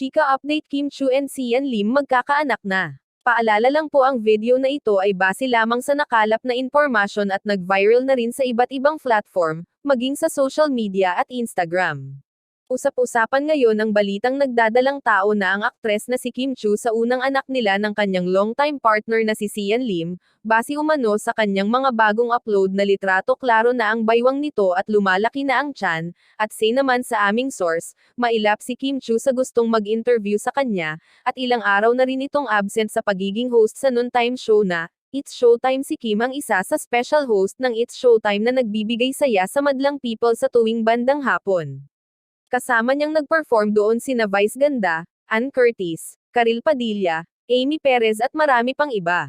Chika update, Kim Chu and Sian Lim magkakaanak na. Paalala lang po, ang video na ito ay base lamang sa nakalap na impormasyon at nag-viral na rin sa iba't ibang platform, maging sa social media at Instagram. Usap-usapan ngayon ang balitang nagdadalang tao na ang aktres na si Kim Chu sa unang anak nila ng kanyang longtime partner na si Sian Lim, base umano sa kanyang mga bagong upload na litrato. Klaro na ang baywang nito at lumalaki na ang tiyan, at say naman sa aming source, mailap si Kim Chu sa gustong mag-interview sa kanya, at ilang araw na rin itong absent sa pagiging host sa noontime show na It's Showtime. Si Kim ang isa sa special host ng It's Showtime na nagbibigay saya sa madlang people sa tuwing bandang hapon. Kasama niyang nag-perform doon sina Vice Ganda, Ann Curtis, Karil Padilla, Amy Perez at marami pang iba.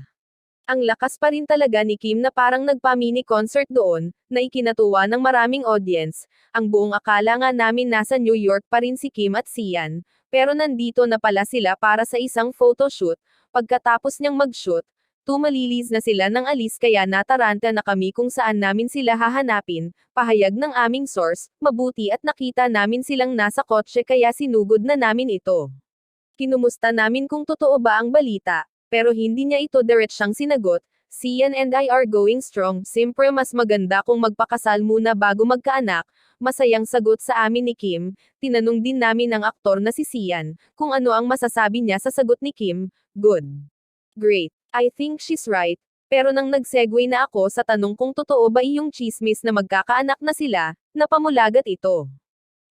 Ang lakas pa rin talaga ni Kim na parang nagpa-mini concert doon, na ikinatuwa ng maraming audience. Ang buong akala nga namin nasa New York pa rin si Kim at Sian, pero nandito na pala sila para sa isang photoshoot. Pagkatapos niyang mag-shoot, tumalilis na sila ng alis, kaya nataranta na kami kung saan namin sila hahanapin, pahayag ng aming source. Mabuti at nakita namin silang nasa kotse kaya sinugod na namin ito. Kinumusta namin kung totoo ba ang balita, pero hindi niya ito diretsyang sinagot. Sian and I are going strong, siyempre mas maganda kung magpakasal muna bago magkaanak, masayang sagot sa amin ni Kim. Tinanong din namin ang aktor na si Sian, kung ano ang masasabi niya sa sagot ni Kim. Good. Great. I think she's right. Pero nang nag-segue na ako sa tanong kung totoo ba iyong chismis na magkakaanak na sila, napamulagat ito.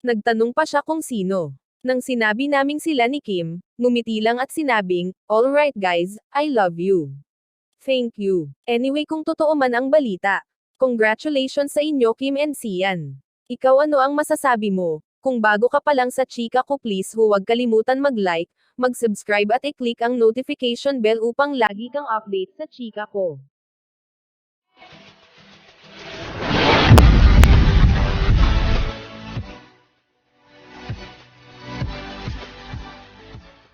Nagtanong pa siya kung sino. Nang sinabi naming sila ni Kim, ngumiti lang at sinabing, "Alright guys, I love you. Thank you." Anyway, kung totoo man ang balita, congratulations sa inyo, Kim and Sian. Ikaw, ano ang masasabi mo? Kung bago ka pa lang sa chika ko, please huwag kalimutan mag-like, mag-subscribe at i-click ang notification bell upang lagi kang update sa chika ko.